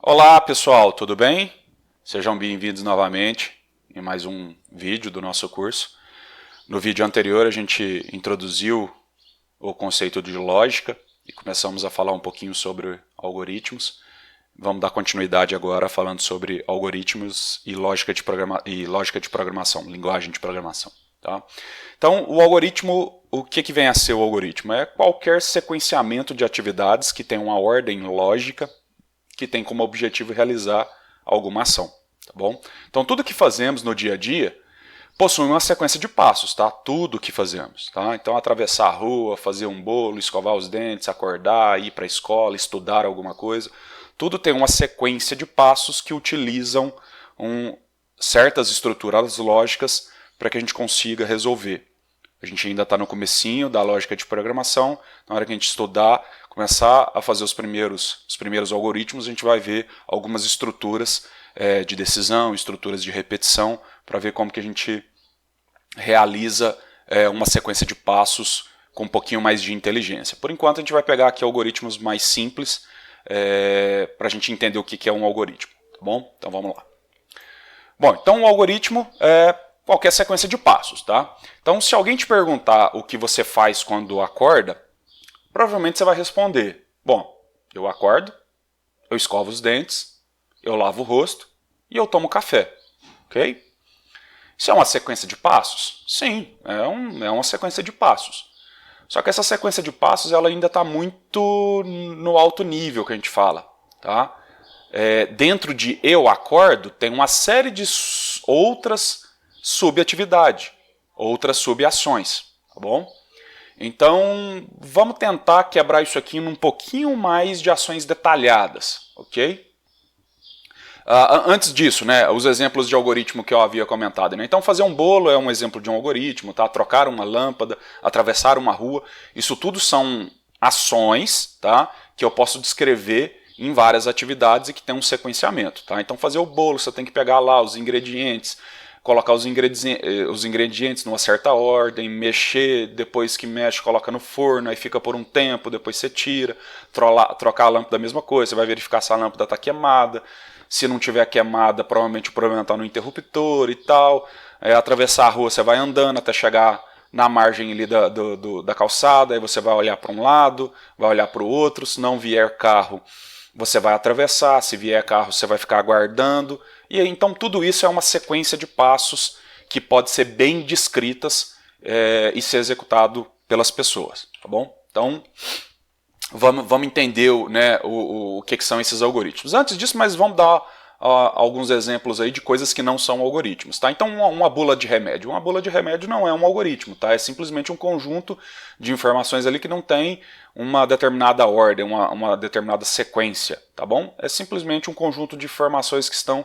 Olá pessoal, tudo bem? Sejam bem-vindos novamente em mais um vídeo do nosso curso. No vídeo anterior a gente introduziu o conceito de lógica e começamos a falar um pouquinho sobre algoritmos. Vamos dar continuidade agora falando sobre algoritmos e lógica de programação, linguagem de programação. Tá? Então, o algoritmo, o que vem a ser o algoritmo? É qualquer sequenciamento de atividades que tem uma ordem lógica que tem como objetivo realizar alguma ação. Tá bom? Então, tudo que fazemos no dia a dia possui uma sequência de passos, tá? Tudo que fazemos, tá? Então, atravessar a rua, fazer um bolo, escovar os dentes, acordar, ir para a escola, estudar alguma coisa, tudo tem uma sequência de passos que utilizam certas estruturas lógicas para que a gente consiga resolver. A gente ainda está no comecinho da lógica de programação, na hora que a gente estudar, começar a fazer os primeiros algoritmos, a gente vai ver algumas estruturas de decisão, estruturas de repetição, para ver como que a gente realiza uma sequência de passos com um pouquinho mais de inteligência. Por enquanto a gente vai pegar aqui algoritmos mais simples, para a gente entender o que é um algoritmo, tá bom? Então vamos lá. Bom, então um algoritmo é qualquer sequência de passos, tá? Então se alguém te perguntar o que você faz quando acorda, provavelmente você vai responder, bom, eu acordo, eu escovo os dentes, eu lavo o rosto e eu tomo café, ok? Isso é uma sequência de passos? Sim, é uma sequência de passos. Só que essa sequência de passos ela ainda está muito no alto nível que a gente fala. Tá? Dentro de eu acordo tem uma série de outras subatividades, outras subações. Tá bom? Então vamos tentar quebrar isso aqui num pouquinho mais de ações detalhadas. Ok? Antes disso, né, os exemplos de algoritmo que eu havia comentado. Né? Então, fazer um bolo é um exemplo de um algoritmo, tá? Trocar uma lâmpada, atravessar uma rua, isso tudo são ações, tá? Que eu posso descrever em várias atividades e que tem um sequenciamento. Tá? Então, fazer o bolo, você tem que pegar lá os ingredientes, colocar os ingredientes numa certa ordem, mexer, depois que mexe, coloca no forno, aí fica por um tempo, depois você tira, trocar a lâmpada da mesma coisa, você vai verificar se a lâmpada está queimada. Se não tiver queimada, provavelmente o problema está no interruptor e tal. Atravessar a rua, você vai andando até chegar na margem ali da calçada, aí você vai olhar para um lado, vai olhar para o outro. Se não vier carro, você vai atravessar. Se vier carro, você vai ficar aguardando. E aí, então tudo isso é uma sequência de passos que pode ser bem descritas e ser executado pelas pessoas. Tá bom? Então vamos entender né, o que são esses algoritmos. Antes disso, mas vamos dar alguns exemplos aí de coisas que não são algoritmos. Tá? Então, uma bula de remédio. Uma bula de remédio não é um algoritmo, tá? É simplesmente um conjunto de informações ali que não tem uma determinada ordem, uma determinada sequência. Tá bom? É simplesmente um conjunto de informações que estão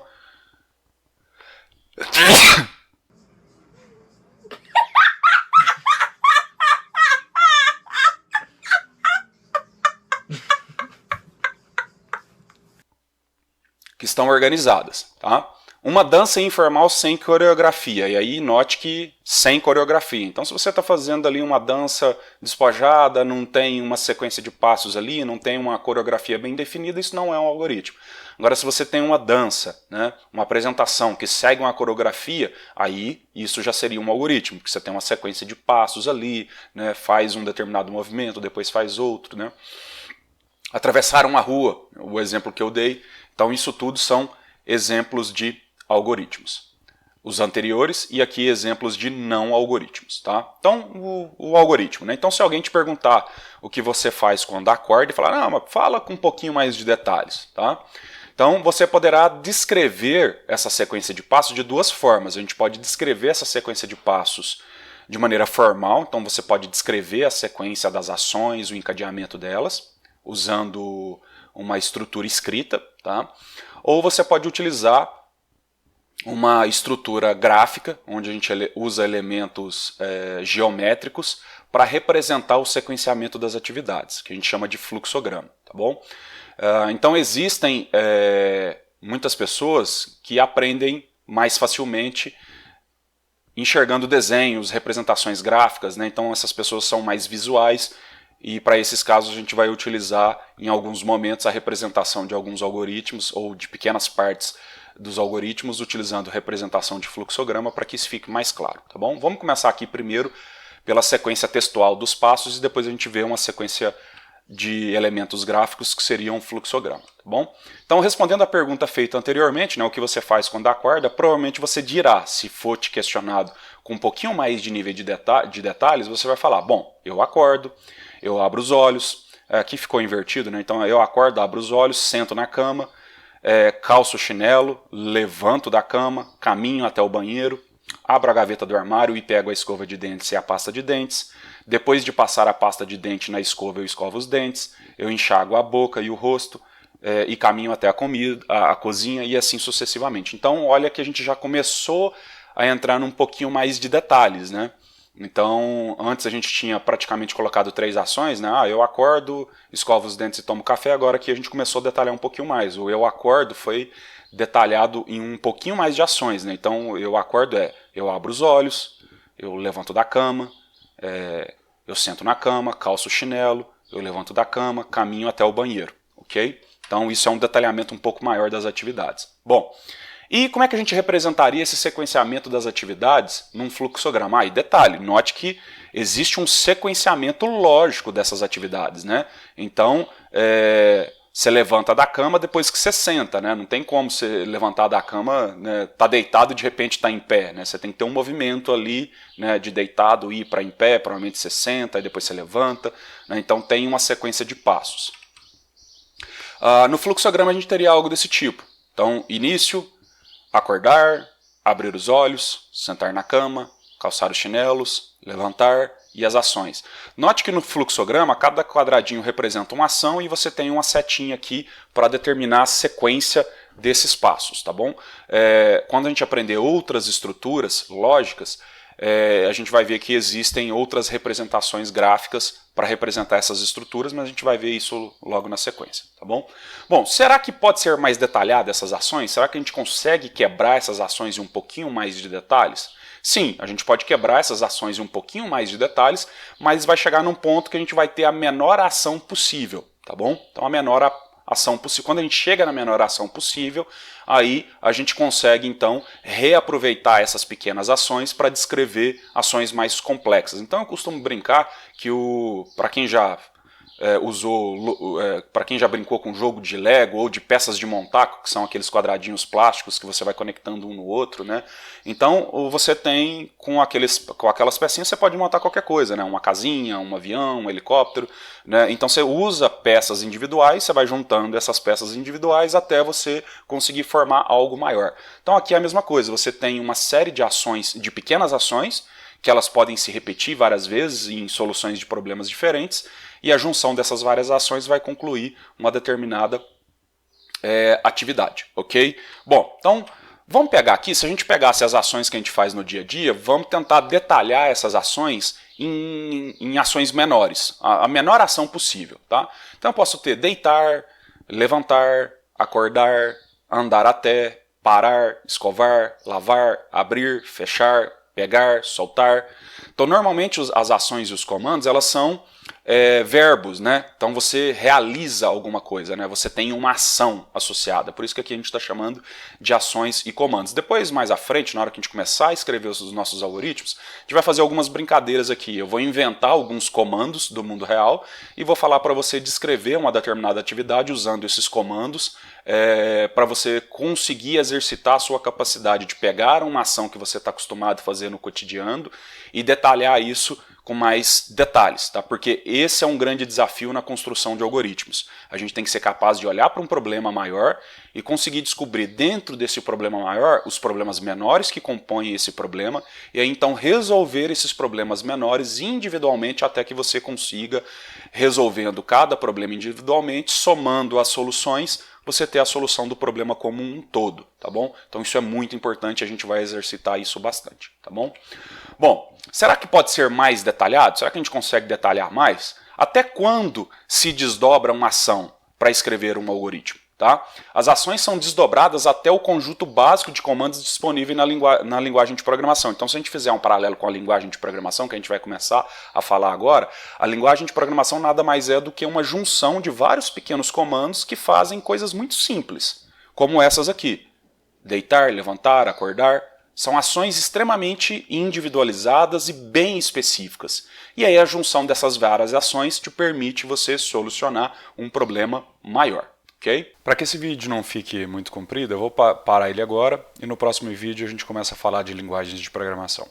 organizadas. Tá? Uma dança informal sem coreografia, e aí note que sem coreografia. Então se você está fazendo ali uma dança despojada, não tem uma sequência de passos ali, não tem uma coreografia bem definida, isso não é um algoritmo. Agora se você tem uma dança, né, uma apresentação que segue uma coreografia, aí isso já seria um algoritmo, porque você tem uma sequência de passos ali, né, faz um determinado movimento, depois faz outro. Né? Atravessar uma rua, o exemplo que eu dei. Então isso tudo são exemplos de algoritmos. Os anteriores e aqui exemplos de não algoritmos. Tá? Então o algoritmo. Né? Então se alguém te perguntar o que você faz quando acorda e falar, não, mas fala com um pouquinho mais de detalhes. Tá? Então você poderá descrever essa sequência de passos de duas formas. A gente pode descrever essa sequência de passos de maneira formal. Então você pode descrever a sequência das ações, o encadeamento delas, usando uma estrutura escrita, tá? Ou você pode utilizar uma estrutura gráfica, onde a gente usa elementos geométricos para representar o sequenciamento das atividades, que a gente chama de fluxograma. Tá bom? Então existem muitas pessoas que aprendem mais facilmente enxergando desenhos, representações gráficas, né? Então essas pessoas são mais visuais. e para esses casos a gente vai utilizar em alguns momentos a representação de alguns algoritmos ou de pequenas partes dos algoritmos utilizando representação de fluxograma para que isso fique mais claro, tá bom? Vamos começar aqui primeiro pela sequência textual dos passos e depois a gente vê uma sequência de elementos gráficos que seriam um fluxograma, tá bom? Então, respondendo à pergunta feita anteriormente, né, o que você faz quando acorda, provavelmente você dirá, se for te questionado com um pouquinho mais de nível de detalhes, você vai falar, bom, eu acordo, eu abro os olhos, aqui ficou invertido, né? Então eu acordo, abro os olhos, sento na cama, calço o chinelo, levanto da cama, caminho até o banheiro, abro a gaveta do armário e pego a escova de dentes e a pasta de dentes. Depois de passar a pasta de dente na escova, eu escovo os dentes, eu enxago a boca e o rosto e caminho até a cozinha e assim sucessivamente. Então, olha que a gente já começou a entrar num pouquinho mais de detalhes, né? Então, antes a gente tinha praticamente colocado 3 ações, né? Eu acordo, escovo os dentes e tomo café. Agora aqui a gente começou a detalhar um pouquinho mais. O eu acordo foi detalhado em um pouquinho mais de ações, né? Então, eu acordo eu abro os olhos, eu levanto da cama, eu sento na cama, calço o chinelo, eu levanto da cama, caminho até o banheiro, ok? Então isso é um detalhamento um pouco maior das atividades. Bom, e como é que a gente representaria esse sequenciamento das atividades num fluxograma? E detalhe, note que existe um sequenciamento lógico dessas atividades, né? Então, você levanta da cama depois que você senta, né? Não tem como você levantar da cama, né, tá deitado e de repente tá em pé, né? Você tem que ter um movimento ali, né, de deitado ir para em pé, provavelmente você senta e depois você levanta, né? Então tem uma sequência de passos. No fluxograma a gente teria algo desse tipo. Então, início, acordar, abrir os olhos, sentar na cama, calçar os chinelos, levantar e as ações. Note que no fluxograma cada quadradinho representa uma ação e você tem uma setinha aqui para determinar a sequência desses passos, tá bom? Quando a gente aprender outras estruturas lógicas, a gente vai ver que existem outras representações gráficas para representar essas estruturas, mas a gente vai ver isso logo na sequência, tá bom? Bom, será que pode ser mais detalhada essas ações? Será que a gente consegue quebrar essas ações em um pouquinho mais de detalhes? Sim, a gente pode quebrar essas ações em um pouquinho mais de detalhes, mas vai chegar num ponto que a gente vai ter a menor ação possível, tá bom? Então a menor ação possível, quando a gente chega na menor ação possível, aí a gente consegue então reaproveitar essas pequenas ações para descrever ações mais complexas. Então eu costumo brincar que para quem já para quem já brincou com jogo de Lego ou de peças de montar, que são aqueles quadradinhos plásticos que você vai conectando um no outro, né? Então você tem com aquelas pecinhas você pode montar qualquer coisa, né? Uma casinha, um avião, um helicóptero, né? Então você usa peças individuais, você vai juntando essas peças individuais até você conseguir formar algo maior. Então aqui é a mesma coisa, você tem uma série de ações, de pequenas ações, que elas podem se repetir várias vezes em soluções de problemas diferentes, e a junção dessas várias ações vai concluir uma determinada atividade, ok? Bom, então vamos pegar aqui, se a gente pegasse as ações que a gente faz no dia a dia, vamos tentar detalhar essas ações em ações menores, a menor ação possível, tá? Então eu posso ter deitar, levantar, acordar, andar até, parar, escovar, lavar, abrir, fechar, pegar, soltar. Então normalmente as ações e os comandos elas são verbos, né? Então você realiza alguma coisa, né? Você tem uma ação associada. Por isso que aqui a gente está chamando de ações e comandos. Depois, mais à frente, na hora que a gente começar a escrever os nossos algoritmos, a gente vai fazer algumas brincadeiras aqui. Eu vou inventar alguns comandos do mundo real e vou falar para você descrever uma determinada atividade usando esses comandos para você conseguir exercitar a sua capacidade de pegar uma ação que você está acostumado a fazer no cotidiano e detalhar isso com mais detalhes, tá? Porque esse é um grande desafio na construção de algoritmos. A gente tem que ser capaz de olhar para um problema maior e conseguir descobrir dentro desse problema maior os problemas menores que compõem esse problema e aí então resolver esses problemas menores individualmente até que você consiga, resolvendo cada problema individualmente, somando as soluções, você ter a solução do problema como um todo, tá bom? Então isso é muito importante, a gente vai exercitar isso bastante, tá bom? Bom, será que pode ser mais detalhado? Será que a gente consegue detalhar mais? Até quando se desdobra uma ação para escrever um algoritmo? Tá? As ações são desdobradas até o conjunto básico de comandos disponível na linguagem de programação. Então, se a gente fizer um paralelo com a linguagem de programação, que a gente vai começar a falar agora, a linguagem de programação nada mais é do que uma junção de vários pequenos comandos que fazem coisas muito simples, como essas aqui. Deitar, levantar, acordar. São ações extremamente individualizadas e bem específicas. E aí a junção dessas várias ações te permite você solucionar um problema maior. Okay? Para que esse vídeo não fique muito comprido, eu vou parar ele agora e no próximo vídeo a gente começa a falar de linguagens de programação.